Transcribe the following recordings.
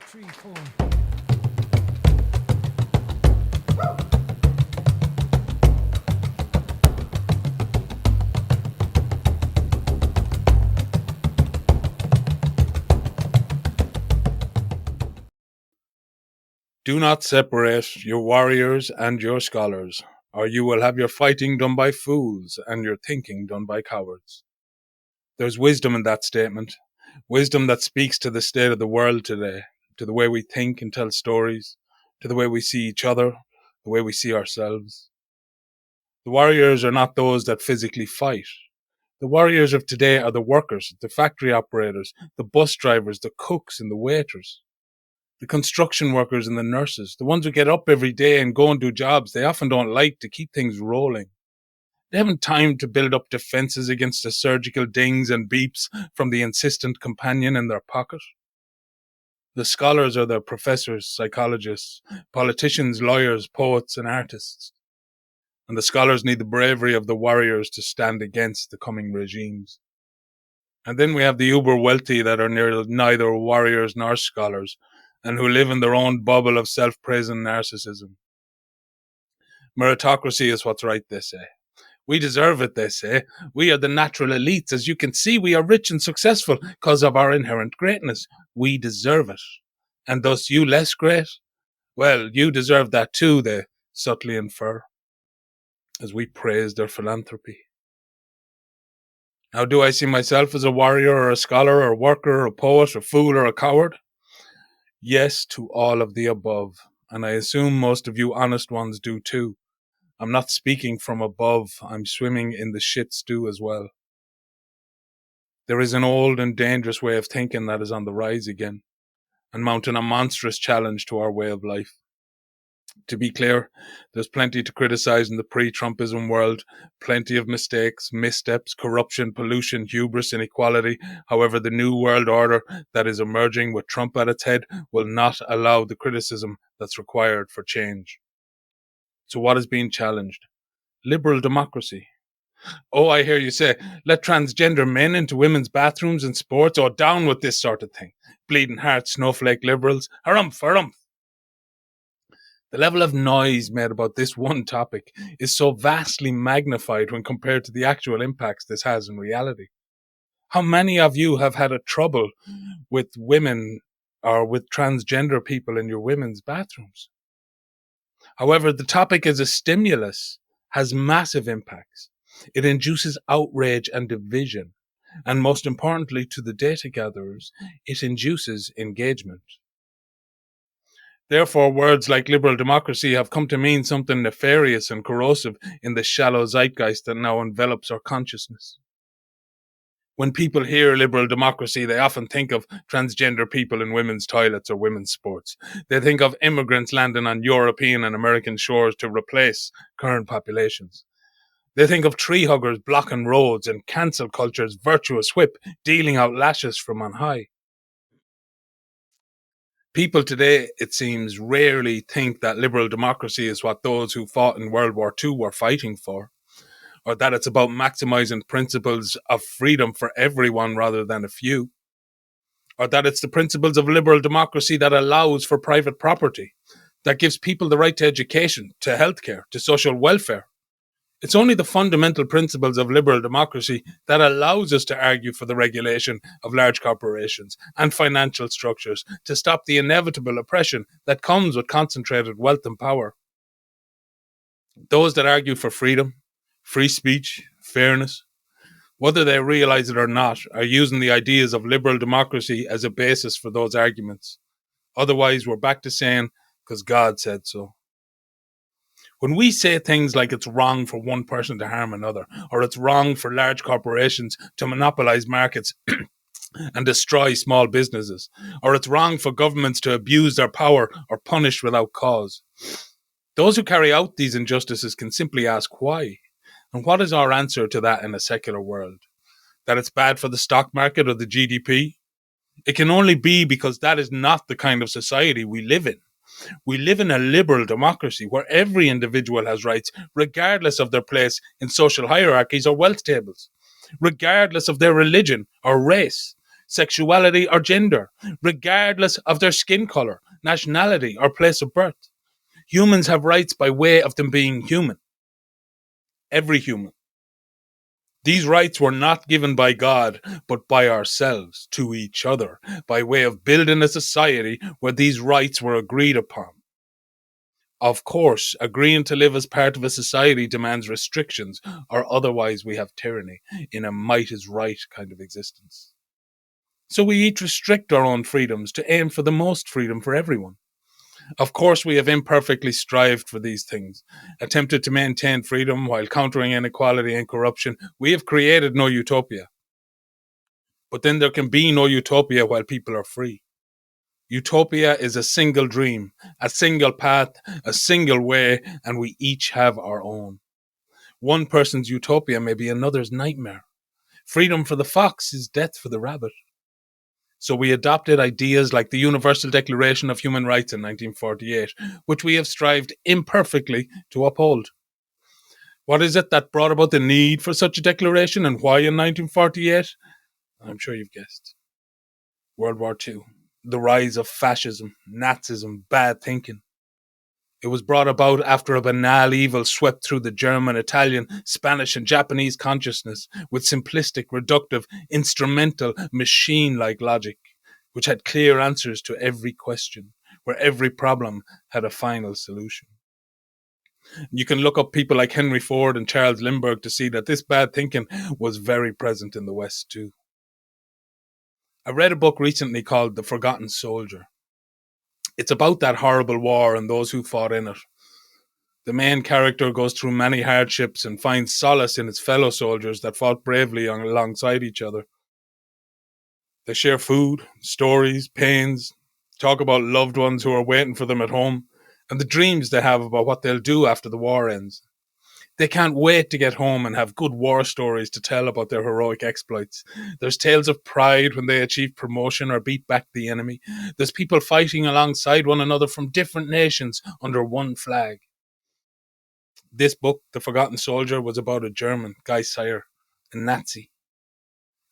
3, 4. Do not separate your warriors and your scholars, or you will have your fighting done by fools and your thinking done by cowards. There's wisdom in that statement, wisdom that speaks to the state of the world today, to the way we think and tell stories, to the way we see each other, the way we see ourselves. The warriors are not those that physically fight. The warriors of today are the workers, the factory operators, the bus drivers, the cooks and the waiters. The construction workers and the nurses, the ones who get up every day and go and do jobs they often don't like to keep things rolling. They haven't time to build up defenses against the surgical dings and beeps from the insistent companion in their pocket. The scholars are the professors, psychologists, politicians, lawyers, poets, and artists. And the scholars need the bravery of the warriors to stand against the coming regimes. And then we have the uber wealthy that are neither warriors nor scholars, and who live in their own bubble of self-praise and narcissism. Meritocracy is what's right, they say. We deserve it, they say. We are the natural elites. As you can see, we are rich and successful because of our inherent greatness. We deserve it. And thus you less great? Well, you deserve that too, they subtly infer, as we praise their philanthropy. Now, do I see myself as a warrior or a scholar or a worker or a poet, a fool or a coward? Yes to all of the above, and I assume most of you honest ones do too. I'm not speaking from above, I'm swimming in the shit stew as well. There is an old and dangerous way of thinking that is on the rise again, and mounting a monstrous challenge to our way of life. To be clear, there's plenty to criticize in the pre-Trumpism world, plenty of mistakes, missteps, corruption, pollution, hubris, inequality. However, the new world order that is emerging with Trump at its head will not allow the criticism that's required for change. So what is being challenged? Liberal democracy. Oh, I hear you say, let transgender men into women's bathrooms and sports, or down with this sort of thing. Bleeding heart, snowflake liberals, harumph, harumph. The level of noise made about this one topic is so vastly magnified when compared to the actual impacts this has in reality. How many of you have had a trouble with women or with transgender people in your women's bathrooms? However, the topic as a stimulus has massive impacts. It induces outrage and division. And most importantly to the data gatherers, it induces engagement. Therefore, words like liberal democracy have come to mean something nefarious and corrosive in the shallow zeitgeist that now envelops our consciousness. When people hear liberal democracy, they often think of transgender people in women's toilets or women's sports. They think of immigrants landing on European and American shores to replace current populations. They think of tree huggers blocking roads and cancel culture's virtuous whip dealing out lashes from on high. People today, it seems, rarely think that liberal democracy is what those who fought in World War II were fighting for, or that it's about maximizing principles of freedom for everyone rather than a few, or that it's the principles of liberal democracy that allows for private property, that gives people the right to education, to healthcare, to social welfare. It's only the fundamental principles of liberal democracy that allows us to argue for the regulation of large corporations and financial structures to stop the inevitable oppression that comes with concentrated wealth and power. Those that argue for freedom, free speech, fairness, whether they realize it or not, are using the ideas of liberal democracy as a basis for those arguments. Otherwise, we're back to saying, because God said so. When we say things like it's wrong for one person to harm another, or it's wrong for large corporations to monopolize markets and destroy small businesses, or it's wrong for governments to abuse their power or punish without cause, those who carry out these injustices can simply ask why. And what is our answer to that in a secular world? That it's bad for the stock market or the GDP? It can only be because that is not the kind of society we live in. We live in a liberal democracy where every individual has rights, regardless of their place in social hierarchies or wealth tables, regardless of their religion or race. sexuality, or gender, regardless of their skin color, nationality, or place of birth. Humans have rights by way of them being human. Every human. These rights were not given by God, but by ourselves to each other, by way of building a society where these rights were agreed upon. Of course, agreeing to live as part of a society demands restrictions, or otherwise we have tyranny in a might is right kind of existence. So we each restrict our own freedoms to aim for the most freedom for everyone. Of course, we have imperfectly strived for these things, attempted to maintain freedom while countering inequality and corruption. We have created no utopia. But then there can be no utopia while people are free. Utopia is a single dream, a single path, a single way, and we each have our own. One person's utopia may be another's nightmare. Freedom for the fox is death for the rabbit. So we adopted ideas like the Universal Declaration of Human Rights in 1948, which we have strived imperfectly to uphold. What is it that brought about the need for such a declaration, and why in 1948? I'm sure you've guessed. World War II. The rise of fascism, Nazism, bad thinking. It was brought about after a banal evil swept through the German, Italian, Spanish, and Japanese consciousness with simplistic, reductive, instrumental, machine-like logic, which had clear answers to every question, where every problem had a final solution. You can look up people like Henry Ford and Charles Lindbergh to see that this bad thinking was very present in the West too. I read a book recently called The Forgotten Soldier. It's about that horrible war and those who fought in it. The main character goes through many hardships and finds solace in his fellow soldiers that fought bravely alongside each other. They share food, stories, pains, talk about loved ones who are waiting for them at home, and the dreams they have about what they'll do after the war ends. They can't wait to get home and have good war stories to tell about their heroic exploits. There's tales of pride when they achieve promotion or beat back the enemy. There's people fighting alongside one another from different nations under one flag. This book, The Forgotten Soldier, was about a German, Guy Sire, a Nazi.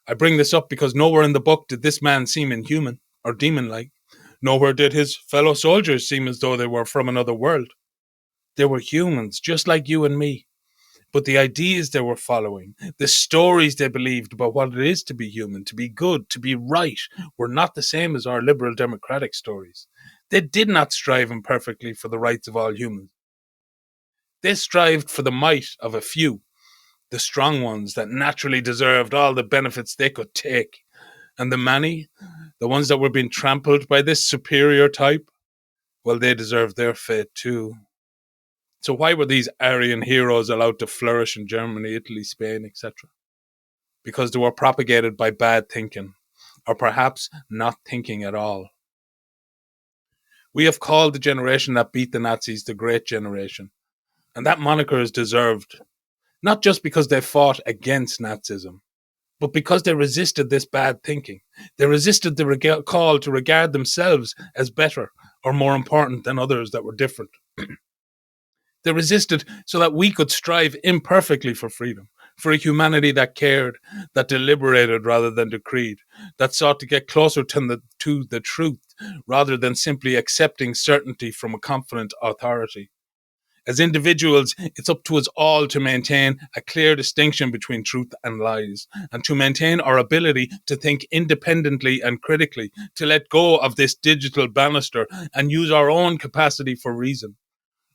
I bring this up because nowhere in the book did this man seem inhuman or demon-like. Nowhere did his fellow soldiers seem as though they were from another world. They were humans, just like you and me. But the ideas they were following, the stories they believed about what it is to be human, to be good, to be right, were not the same as our liberal democratic stories. They did not strive imperfectly for the rights of all humans. They strived for the might of a few, the strong ones that naturally deserved all the benefits they could take. And the many, the ones that were being trampled by this superior type, well, they deserved their fate too. So why were these Aryan heroes allowed to flourish in Germany, Italy, Spain, etc.? Because they were propagated by bad thinking, or perhaps not thinking at all. We have called the generation that beat the Nazis the Great Generation, and that moniker is deserved, not just because they fought against Nazism, but because they resisted this bad thinking. They resisted the call to regard themselves as better or more important than others that were different. They resisted so that we could strive imperfectly for freedom, for a humanity that cared, that deliberated rather than decreed, that sought to get closer to the truth rather than simply accepting certainty from a confident authority. As individuals, it's up to us all to maintain a clear distinction between truth and lies, and to maintain our ability to think independently and critically, to let go of this digital banister and use our own capacity for reason.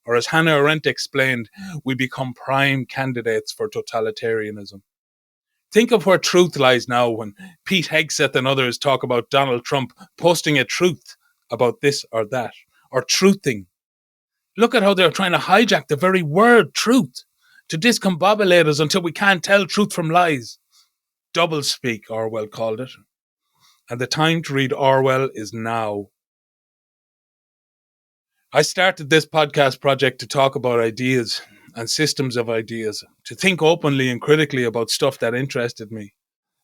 Or as Hannah Arendt explained, we become prime candidates for totalitarianism. Think of where truth lies now when Pete Hegseth and others talk about Donald Trump posting a truth about this or that, or truthing. Look at how they're trying to hijack the very word truth to discombobulate us until we can't tell truth from lies. Doublespeak, Orwell called it. And the time to read Orwell is now. I started this podcast project to talk about ideas and systems of ideas, to think openly and critically about stuff that interested me.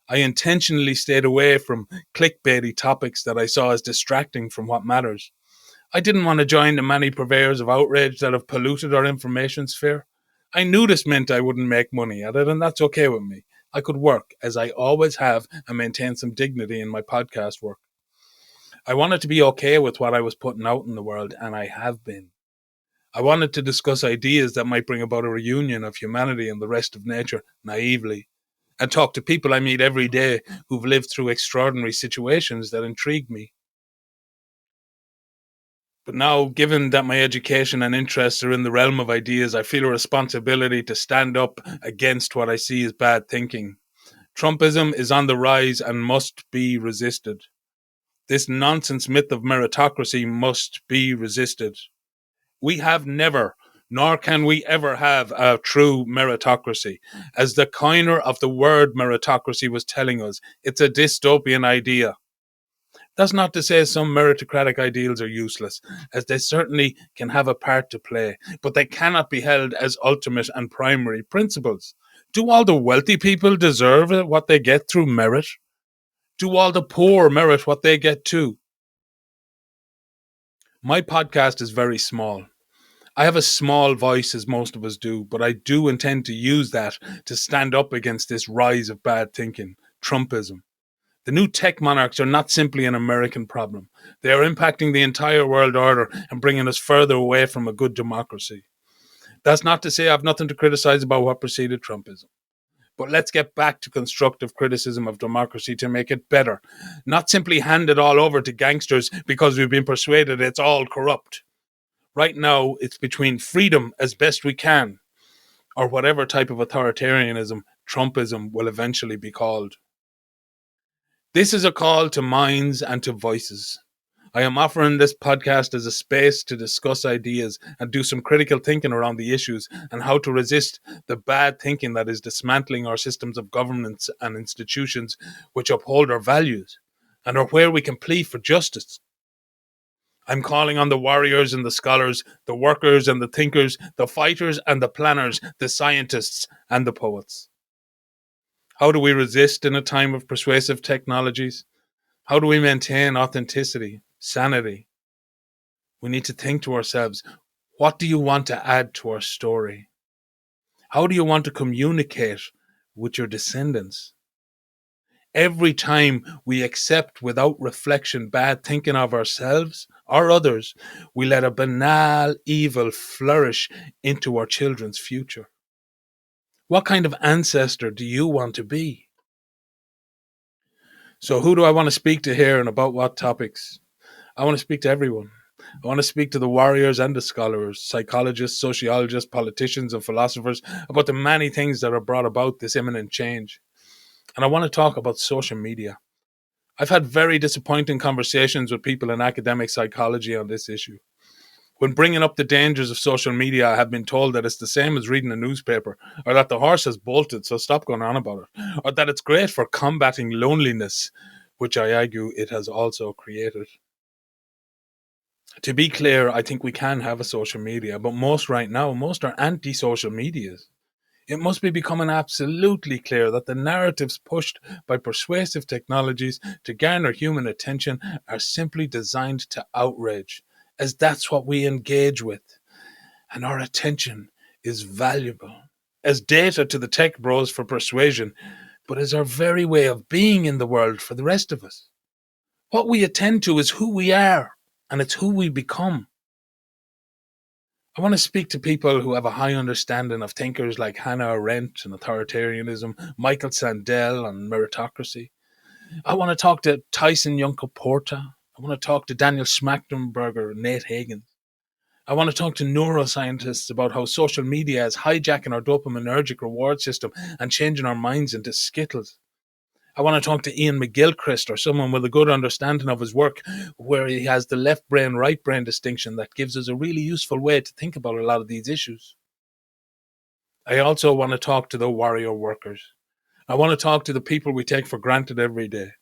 I intentionally stayed away from clickbaity topics that I saw as distracting from what matters. I didn't want to join the many purveyors of outrage that have polluted our information sphere. I knew this meant I wouldn't make money at it, and that's okay with me. I could work, as I always have, and maintain some dignity in my podcast work. I wanted to be okay with what I was putting out in the world, and I have been. I wanted to discuss ideas that might bring about a reunion of humanity and the rest of nature naively, and talk to people I meet every day who've lived through extraordinary situations that intrigue me. But now, given that my education and interests are in the realm of ideas, I feel a responsibility to stand up against what I see as bad thinking. Trumpism is on the rise and must be resisted. This nonsense myth of meritocracy must be resisted. We have never, nor can we ever have, a true meritocracy. As the coiner of the word meritocracy was telling us, it's a dystopian idea. That's not to say some meritocratic ideals are useless, as they certainly can have a part to play, but they cannot be held as ultimate and primary principles. Do all the wealthy people deserve what they get through merit? Do all the poor merit what they get too? My podcast is very small. I have a small voice, as most of us do, but I do intend to use that to stand up against this rise of bad thinking, Trumpism. The new tech monarchs are not simply an American problem. They are impacting the entire world order and bringing us further away from a good democracy. That's not to say I have nothing to criticize about what preceded Trumpism. But let's get back to constructive criticism of democracy to make it better, not simply hand it all over to gangsters because we've been persuaded it's all corrupt. Right now, it's between freedom as best we can, or whatever type of authoritarianism Trumpism will eventually be called. This is a call to minds and to voices. I am offering this podcast as a space to discuss ideas and do some critical thinking around the issues and how to resist the bad thinking that is dismantling our systems of governance and institutions which uphold our values and are where we can plead for justice. I'm calling on the warriors and the scholars, the workers and the thinkers, the fighters and the planners, the scientists and the poets. How do we resist in a time of persuasive technologies? How do we maintain authenticity, sanity? We need to think to ourselves, what do you want to add to our story? How do you want to communicate with your descendants? Every time we accept without reflection bad thinking of ourselves or others, we let a banal evil flourish into our children's future. What kind of ancestor do you want to be? So who do I want to speak to here and about what topics? I want to speak to everyone. I want to speak to the warriors and the scholars, psychologists, sociologists, politicians, and philosophers about the many things that have brought about this imminent change. And I want to talk about social media. I've had very disappointing conversations with people in academic psychology on this issue. When bringing up the dangers of social media, I have been told that it's the same as reading a newspaper, or that the horse has bolted, so stop going on about it, or that it's great for combating loneliness, which I argue it has also created. To be clear, I think we can have a social media, but most are anti-social medias. It must be becoming absolutely clear that the narratives pushed by persuasive technologies to garner human attention are simply designed to outrage, as that's what we engage with. And our attention is valuable as data to the tech bros for persuasion, but as our very way of being in the world for the rest of us. What we attend to is who we are, and it's who we become. I want to speak to people who have a high understanding of thinkers like Hannah Arendt and authoritarianism, Michael Sandel and meritocracy. I want to talk to Tyson Yunkaporta. I want to talk to Daniel Schmachtenberger and Nate Hagen. I want to talk to neuroscientists about how social media is hijacking our dopaminergic reward system and changing our minds into skittles. I want to talk to Ian McGilchrist, or someone with a good understanding of his work, where he has the left brain, right brain distinction that gives us a really useful way to think about a lot of these issues. I also want to talk to the warrior workers. I want to talk to the people we take for granted every day.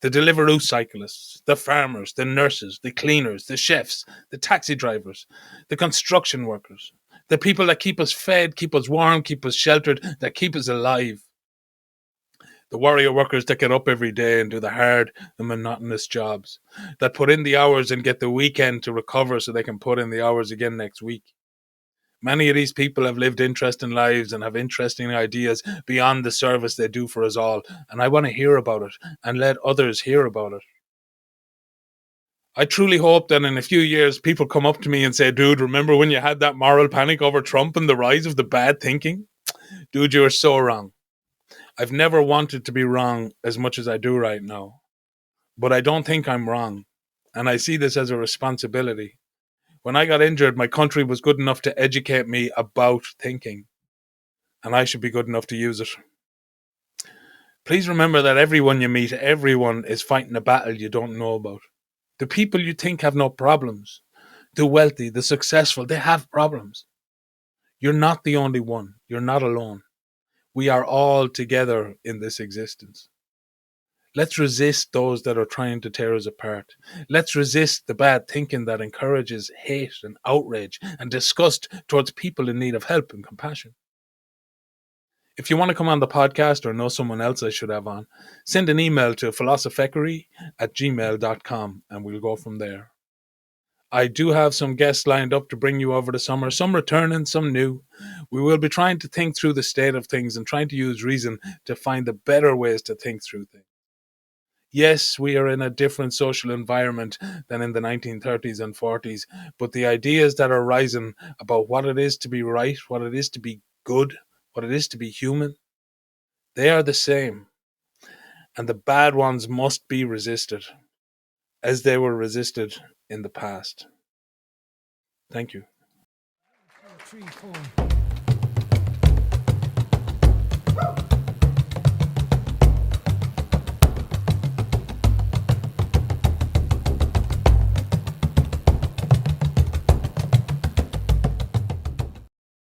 The Deliveroo cyclists, the farmers, the nurses, the cleaners, the chefs, the taxi drivers, the construction workers, the people that keep us fed, keep us warm, keep us sheltered, that keep us alive. The warrior workers that get up every day and do the hard and monotonous jobs, that put in the hours and get the weekend to recover so they can put in the hours again next week. Many of these people have lived interesting lives and have interesting ideas beyond the service they do for us all. And I want to hear about it and let others hear about it. I truly hope that in a few years, people come up to me and say, dude, remember when you had that moral panic over Trump and the rise of the bad thinking? Dude, you are so wrong. I've never wanted to be wrong as much as I do right now. But I don't think I'm wrong. And I see this as a responsibility. When I got injured, my country was good enough to educate me about thinking. And I should be good enough to use it. Please remember that everyone you meet, everyone is fighting a battle you don't know about. The people you think have no problems, the wealthy, the successful, they have problems. You're not the only one. You're not alone. We are all together in this existence. Let's resist those that are trying to tear us apart. Let's resist the bad thinking that encourages hate and outrage and disgust towards people in need of help and compassion. If you want to come on the podcast or know someone else I should have on, send an email to philosophekery@gmail.com and we'll go from there. I do have some guests lined up to bring you over the summer, some returning, some new. We will be trying to think through the state of things and trying to use reason to find the better ways to think through things. Yes, we are in a different social environment than in the 1930s and 40s, but the ideas that are rising about what it is to be right, what it is to be good, what it is to be human, they are the same. And the bad ones must be resisted, as they were resisted in the past. Thank you. 3, 4.